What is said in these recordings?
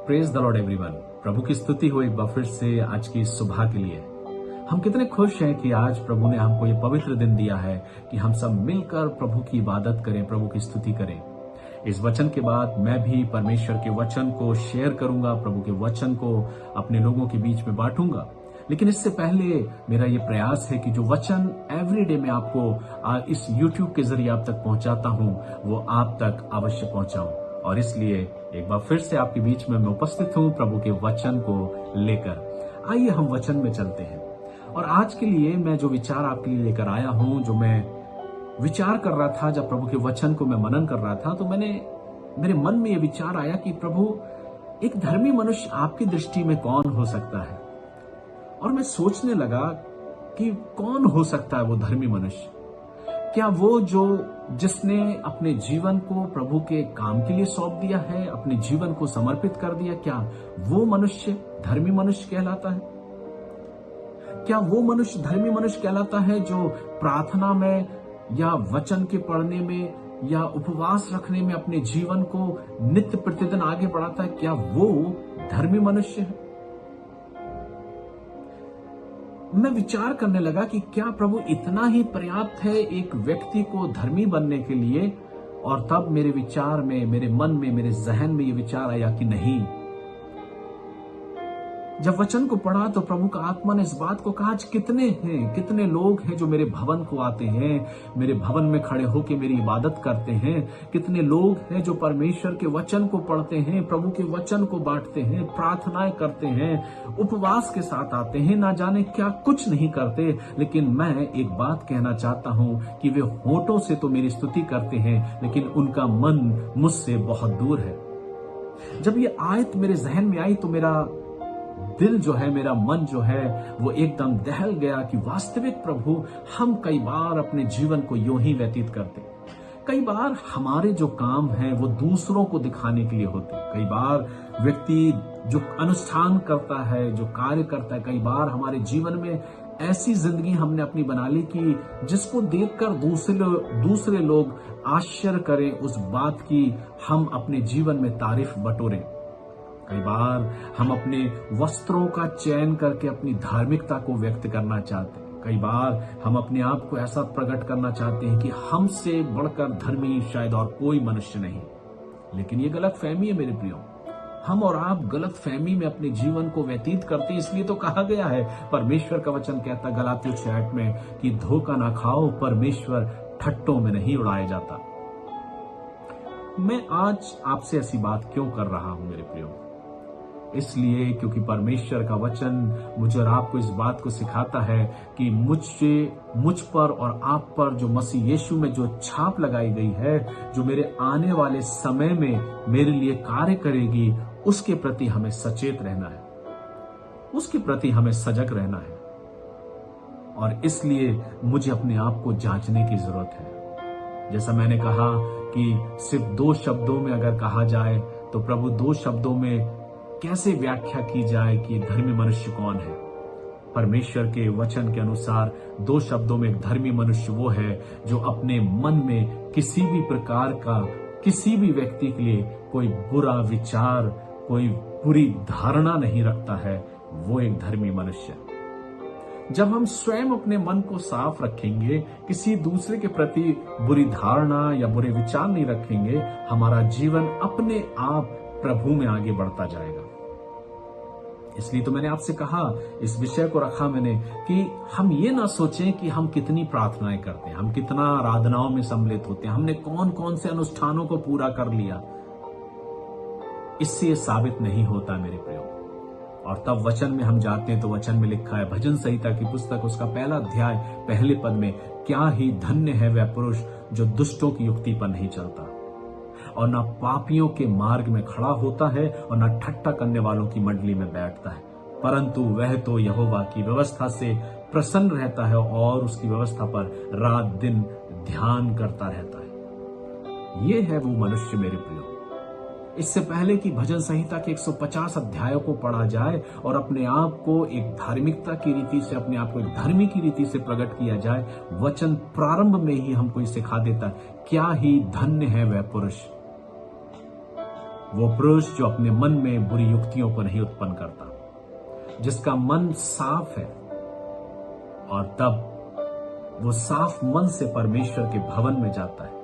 Praise the Lord everyone. प्रभु की स्तुति हो एक बार फिर से आज की सुबह के लिए। हम कितने खुश हैं कि आज प्रभु ने हमको ये पवित्र दिन दिया है कि हम सब मिलकर प्रभु की इबादत करें, प्रभु की स्तुति करें। इस वचन के बाद मैं भी परमेश्वर के वचन को शेयर करूंगा, प्रभु के वचन को अपने लोगों के बीच में बांटूंगा। लेकिन इससे पहले मेरा ये प्रयास है कि जो वचन एवरीडे में आपको इस YouTube के जरिए आप तक पहुंचाता हूं वो आप तक अवश्य पहुंचाऊं। और इसलिए एक बार फिर से आपके बीच में मैं उपस्थित हूं प्रभु के वचन को लेकर। आइए हम वचन में चलते हैं। और आज के लिए मैं जो विचार आपके लिए लेकर आया हूं, जो मैं विचार कर रहा था जब प्रभु के वचन को मैं मनन कर रहा था, तो मेरे मन में ये विचार आया कि प्रभु, एक धर्मी मनुष्य आपकी दृष्टि में कौन हो सकता है। और मैं सोचने लगा कि कौन हो सकता है वो धर्मी मनुष्य। क्या वो जिसने अपने जीवन को प्रभु के काम के लिए सौंप दिया है, अपने जीवन को समर्पित कर दिया, क्या वो मनुष्य धर्मी मनुष्य कहलाता है? क्या वो मनुष्य धर्मी मनुष्य कहलाता है जो प्रार्थना में या वचन के पढ़ने में या उपवास रखने में अपने जीवन को नित्य प्रतिदिन आगे बढ़ाता है? क्या वो धर्मी मनुष्य है? मैं विचार करने लगा कि क्या प्रभु इतना ही पर्याप्त है एक व्यक्ति को धर्मी बनने के लिए? और तब मेरे विचार में, मेरे मन में, मेरे जहन में ये विचार आया कि नहीं। जब वचन को पढ़ा तो प्रभु का आत्मा ने इस बात को कहा, आज कितने लोग हैं जो मेरे भवन को आते हैं, मेरे भवन में खड़े होकर मेरी इबादत करते हैं। कितने लोग हैं जो परमेश्वर के वचन को पढ़ते हैं, प्रभु के वचन को बांटते हैं, प्रार्थनाएं करते हैं, उपवास के साथ आते हैं, ना जाने क्या कुछ नहीं करते। लेकिन मैं एक बात कहना चाहता हूं कि वे होठों से तो मेरी स्तुति करते हैं, लेकिन उनका मन मुझसे बहुत दूर है। जब ये आयत मेरे जहन में आई तो मेरा दिल जो है, मेरा मन जो है, वो एकदम दहल गया कि वास्तविक प्रभु, हम कई बार अपने जीवन को यूं ही व्यतीत करते। कई बार हमारे जो काम हैं वो दूसरों को दिखाने के लिए होते। कई बार व्यक्ति जो अनुष्ठान करता है, जो कार्य करता है, कई बार हमारे जीवन में ऐसी जिंदगी हमने अपनी बना ली कि जिसको देखकर दूसरे लोग आश्चर्य करें उस बात की, हम अपने जीवन में तारीफ बटोरें। कई बार हम अपने वस्त्रों का चयन करके अपनी धार्मिकता को व्यक्त करना चाहते हैं। कई बार हम अपने आप को ऐसा प्रकट करना चाहते हैं कि हमसे बढ़कर धर्मी शायद और कोई मनुष्य नहीं। लेकिन ये गलत फहमी है मेरे प्रियो। हम और आप गलत फहमी में अपने जीवन को व्यतीत करते हैं। इसलिए तो कहा गया है, परमेश्वर का वचन कहता गलातियों 6:8 में कि धोखा ना खाओ, परमेश्वर ठट्टों में नहीं उड़ाया जाता। मैं आज आपसे ऐसी बात क्यों कर रहा हूं मेरे प्रियो? इसलिए क्योंकि परमेश्वर का वचन मुझे और आपको इस बात को सिखाता है कि मुझ पर और आप पर जो मसीह यीशु में जो छाप लगाई गई है, जो मेरे आने वाले समय में मेरे लिए कार्य करेगी, उसके प्रति हमें सचेत रहना है, उसके प्रति हमें सजग रहना है। और इसलिए मुझे अपने आप को जांचने की जरूरत है। जैसा मैंने कहा कि सिर्फ 2 शब्दों में अगर कहा जाए तो प्रभु 2 शब्दों में कैसे व्याख्या की जाए कि धर्मी मनुष्य कौन है? परमेश्वर के वचन के अनुसार 2 शब्दों में एक धर्मी मनुष्य वो है जो अपने मन में किसी भी प्रकार का, किसी भी व्यक्ति के लिए कोई बुरा विचार, कोई बुरी धारणा नहीं रखता है। वो एक धर्मी मनुष्य। जब हम स्वयं अपने मन को साफ रखेंगे, किसी दूसरे के प्रति बुरी धारणा या बुरे विचार नहीं रखेंगे, हमारा जीवन अपने आप प्रभु में आगे बढ़ता जाएगा। इसलिए तो मैंने आपसे कहा, इस विषय को रखा मैंने कि हम ये ना सोचें कि हम कितनी प्रार्थनाएं करते हैं, हम कितना आराधनाओं में सम्मिलित होते हैं, हमने कौन कौन से अनुष्ठानों को पूरा कर लिया। इससे ये साबित नहीं होता मेरे प्रियो। और तब वचन में हम जाते हैं तो वचन में लिखा है, भजन संहिता की पुस्तक उसका 1 अध्याय 1 पद में, क्या ही धन्य है वह पुरुष जो दुष्टों की युक्ति पर नहीं चलता और ना पापियों के मार्ग में खड़ा होता है और ना ठट्ठा करने वालों की मंडली में बैठता है, परंतु वह तो यहोवा की व्यवस्था से प्रसन्न रहता है और उसकी व्यवस्था पर रात दिन ध्यान करता रहता है। ये है वो मनुष्य मेरे प्रियो। इससे पहले कि भजन संहिता के 150 अध्यायों को पढ़ा जाए और अपने आप को एक धार्मिकता की रीति से, अपने आप को एक धर्मी की रीति से प्रकट किया जाए, वचन प्रारंभ में ही हमको सिखा देता है, क्या ही धन्य है वह पुरुष वो पुरुष जो अपने मन में बुरी युक्तियों को नहीं उत्पन्न करता, जिसका मन साफ है, और तब वो साफ मन से परमेश्वर के भवन में जाता है,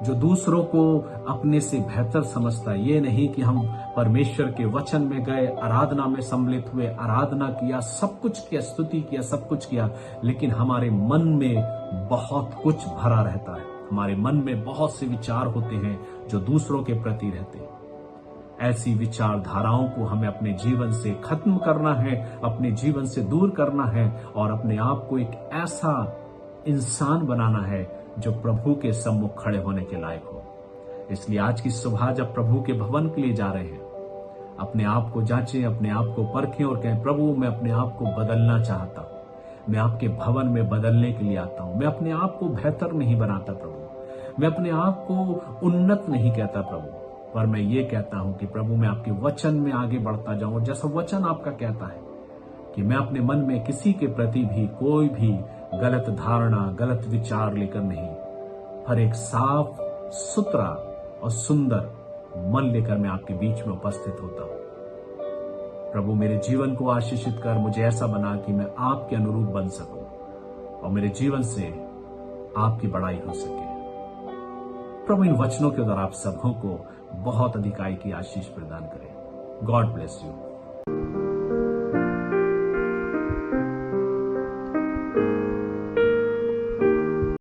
जो दूसरों को अपने से बेहतर समझता है। ये नहीं कि हम परमेश्वर के वचन में गए, आराधना में सम्मिलित हुए, आराधना किया, सब कुछ किया, स्तुति किया, सब कुछ किया, लेकिन हमारे मन में बहुत कुछ भरा रहता है। हमारे मन में बहुत से विचार होते हैं जो दूसरों के प्रति रहते हैं। ऐसी विचारधाराओं को हमें अपने जीवन से खत्म करना है, अपने जीवन से दूर करना है, और अपने आप को एक ऐसा इंसान बनाना है जो प्रभु के सम्मुख खड़े होने के लायक हो। इसलिए आज की सुबह जब प्रभु के भवन के लिए जा रहे हैं, अपने आप को जांचें, अपने आप को परखें और कहें, प्रभु मैं अपने आप को बदलना चाहता हूं, मैं आपके भवन में बदलने के लिए आता हूं। मैं अपने आप को बेहतर नहीं बनाता प्रभु, मैं अपने आप को उन्नत नहीं कहता प्रभु, पर मैं ये कहता हूं कि प्रभु मैं आपके वचन में आगे बढ़ता जाऊं। जैसा वचन आपका कहता है कि मैं अपने मन में किसी के प्रति भी कोई भी गलत धारणा, गलत विचार लेकर नहीं, पर एक साफ सुथरा और सुंदर मन लेकर मैं आपके बीच में उपस्थित होता हूं। प्रभु मेरे जीवन को आशीषित कर, मुझे ऐसा बना कि मैं आपके अनुरूप बन सकूं और मेरे जीवन से आपकी बड़ाई हो सके। प्रभु इन वचनों के द्वारा आप सबों को बहुत अधिकाई की आशीष प्रदान करें। God bless you.